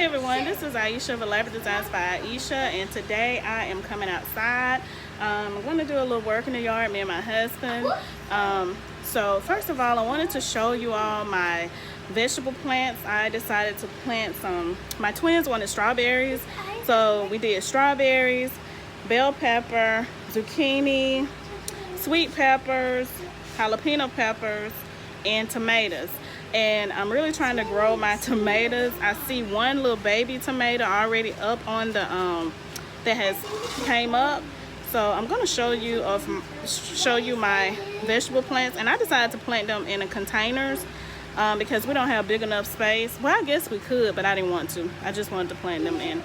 everyone, this is Aisha of Elaborate Designs by Aisha, and today I am coming outside. I'm going to do a little work in the yard, me and my husband. So first of all, I wanted to show you all my vegetable plants. I decided to plant some, my twins wanted strawberries, so we did strawberries, bell pepper, zucchini, sweet peppers, jalapeno peppers, and tomatoes. And I'm really trying to grow my tomatoes. I see one little baby tomato already up on the that has came up. So I'm going to show you my vegetable plants, and I decided to plant them in the containers because we don't have big enough space. Well, I guess we could, but I didn't want to. I just wanted to plant them in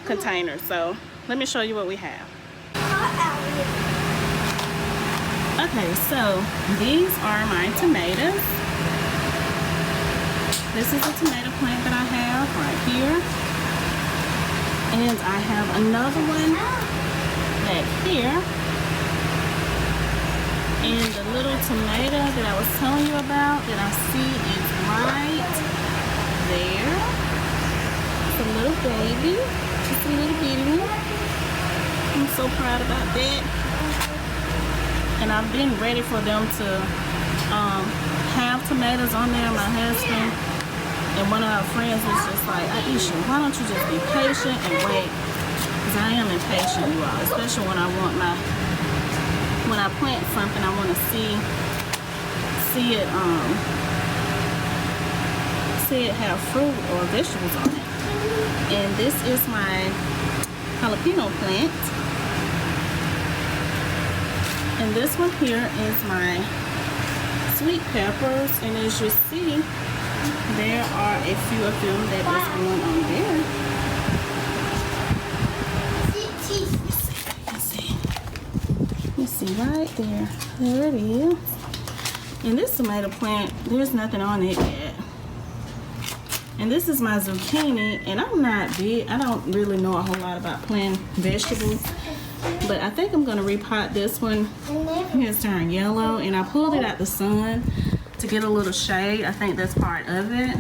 containers. So let me show you what we have. Okay, so these are my tomatoes. This is a tomato plant that I have right here. And I have another one back here. And the little tomato that I was telling you about that I see is right there. It's a little baby. Just a little bitty one. I'm so proud about that. And I've been ready for them to have tomatoes on there. My husband and one of our friends was just like, Aisha, why don't you just be patient and wait? Because I am impatient, you all. Especially when I want when I plant something, I want to see it have fruit or vegetables on it. And this is my jalapeno plant. And this one here is my sweet peppers. And as you see, there are a few of them that is going on there. You see right there. There it is. And this tomato plant, there's nothing on it yet. And this is my zucchini, and I'm not big. I don't really know a whole lot about planting vegetables, but I think I'm gonna repot this one. It's turned yellow, and I pulled it out the sun to get a little shade. I think that's part of it.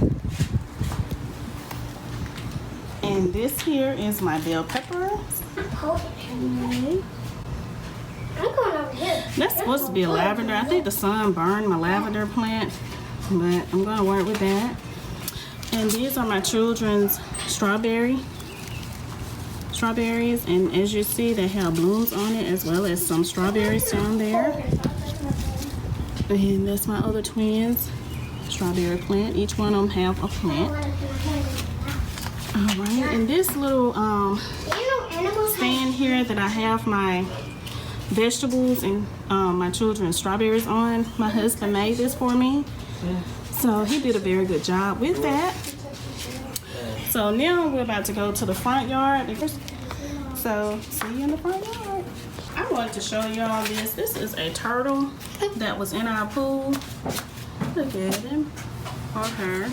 And this here is my bell pepper. Okay. I'm going over here. That's supposed to be a lavender. I think the sun burned my lavender plant, but I'm gonna work with that. And these are my children's strawberries, and as you see, they have blooms on it as well as some strawberries down there. And that's my other twins' strawberry plant. Each one of them have a plant. All right, and this little stand here that I have my vegetables and my children's strawberries on, my husband made this for me. So he did a very good job with that. So now we're about to go to the front yard. So see you in the front yard. I wanted to show y'all this. This is a turtle that was in our pool. Look at him or her.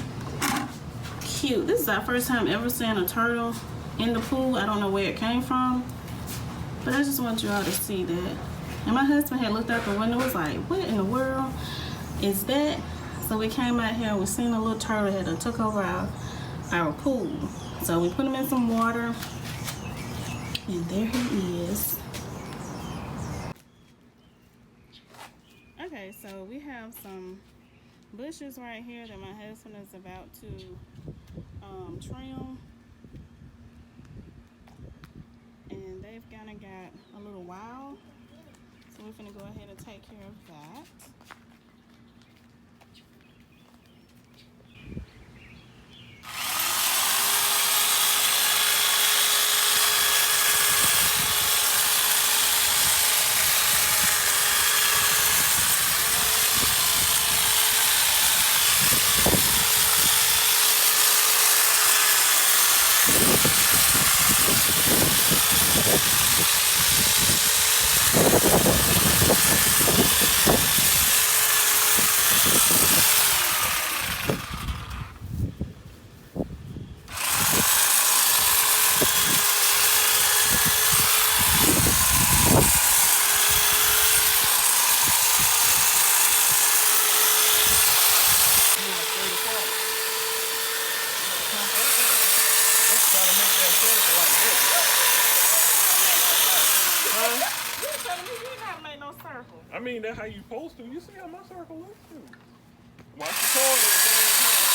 Cute. This is our first time ever seeing a turtle in the pool. I don't know where it came from, but I just want you all to see that. And my husband had looked out the window, was like, what in the world is that? So we came out here and we seen a little turtle that took over our pool. So we put him in some water, and there he is. Okay, so we have some bushes right here that my husband is about to trim. And they've kind of got a little while. So we're going to go ahead and take care of that. circle like this. Huh? You telling me you not make no circle? I mean, that's how you supposed to. You see how my circle looks too. Watch the cord at the same time.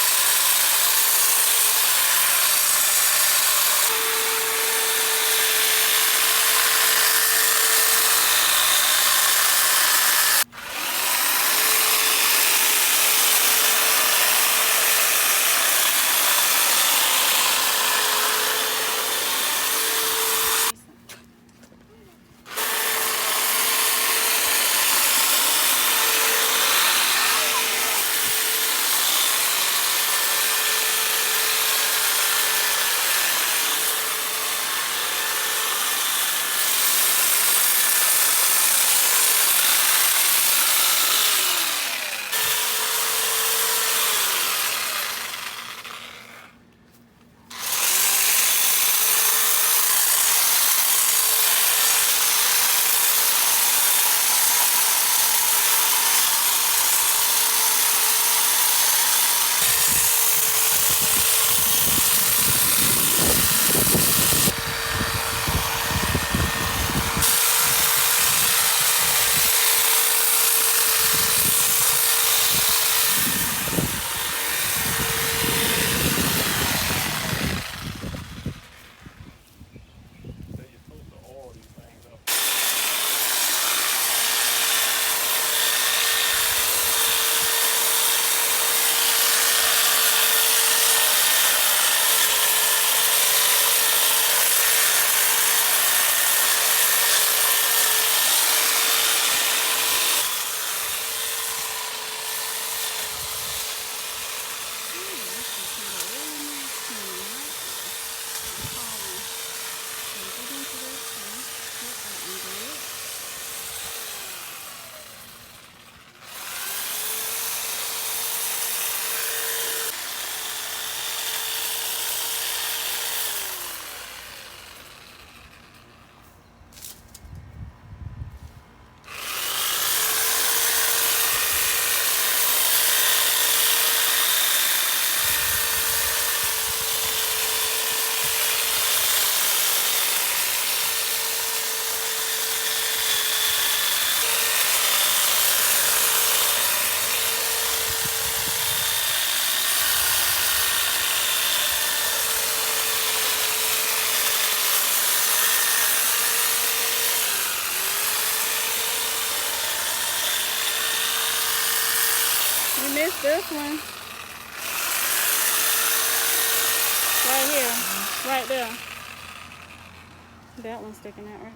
So you're supposed to oil these things up. We missed this one. Right here. Right there. That one's sticking out right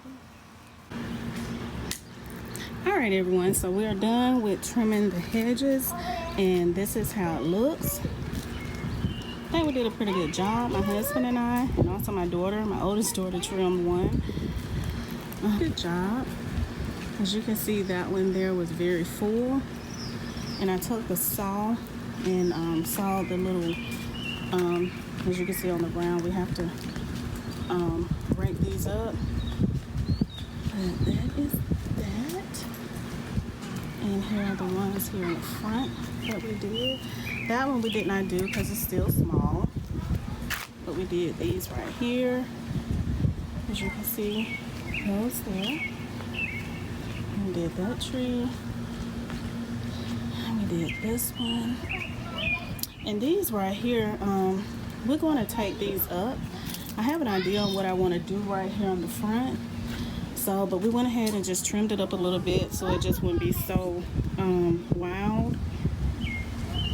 there. Alright everyone, so we are done with trimming the hedges and this is how it looks. I think we did a pretty good job, my husband and I, and also my daughter, my oldest daughter trimmed one. Good job. As you can see, that one there was very full. And I took the saw and sawed the little, as you can see on the ground, we have to break these up. But that is that. And here are the ones here in the front that we did. That one we did not do because it's still small. But we did these right here. As you can see, those there. We did that tree. Did this one, and these right here, we're going to take these up. I have an idea on what I want to do right here on the front, so but we went ahead and just trimmed it up a little bit so it just wouldn't be so wild.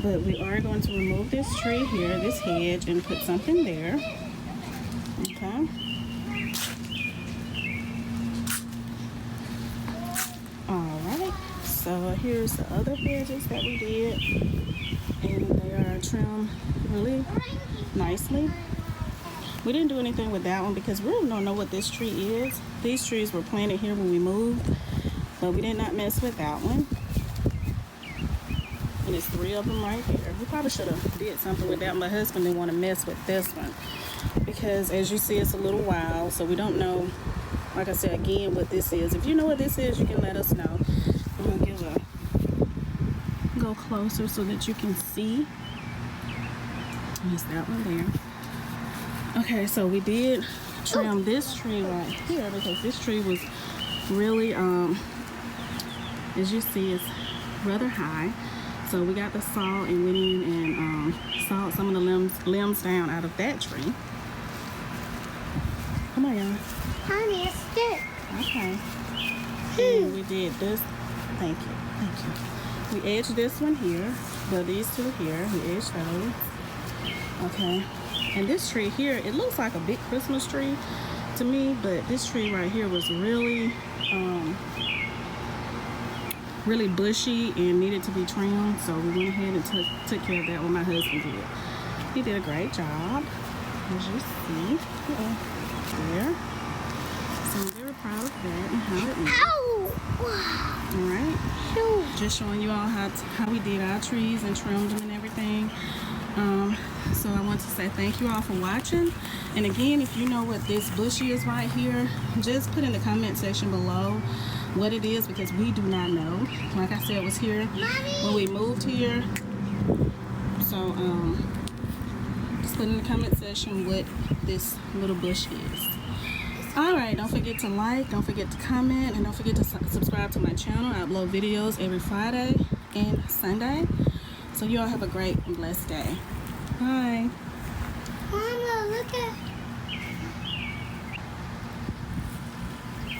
But we are going to remove this tree here, this hedge, and put something there. Okay. So here's the other hedges that we did, and they are trimmed really nicely. We didn't do anything with that one because we really don't know what this tree is. These trees were planted here when we moved, but we did not mess with that one. And it's 3 of them right here. We probably should have did something with that. My husband didn't want to mess with this one because, as you see, it's a little wild, so we don't know, like I said again, what this is. If you know what this is, you can let us know. I'm gonna give go closer so that you can see. There's that one there. Okay, so we did trim this tree right here because this tree was really, as you see, it's rather high. So we got the saw and went in and sawed some of the limbs down out of that tree. Come on, y'all. I missed it. Okay. And we did this. Thank you. We edged this one here. Well, these two here. We edged those. Okay. And this tree here, it looks like a big Christmas tree to me, but this tree right here was really, really bushy and needed to be trimmed. So we went ahead and took care of that. What my husband did. He did a great job, as you see. There. So I'm very proud of that and how it went. Alright. Just showing you all how we did our trees and trimmed them and everything. So I want to say thank you all for watching. And again, if you know what this bushy is right here, just put in the comment section below what it is, because we do not know. Like I said, it was here when we moved here. So just put in the comment section what this little bush is. Alright, don't forget to like, don't forget to comment, and don't forget to subscribe to my channel. I upload videos every Friday and Sunday. So you all have a great and blessed day. Bye. Mama, look at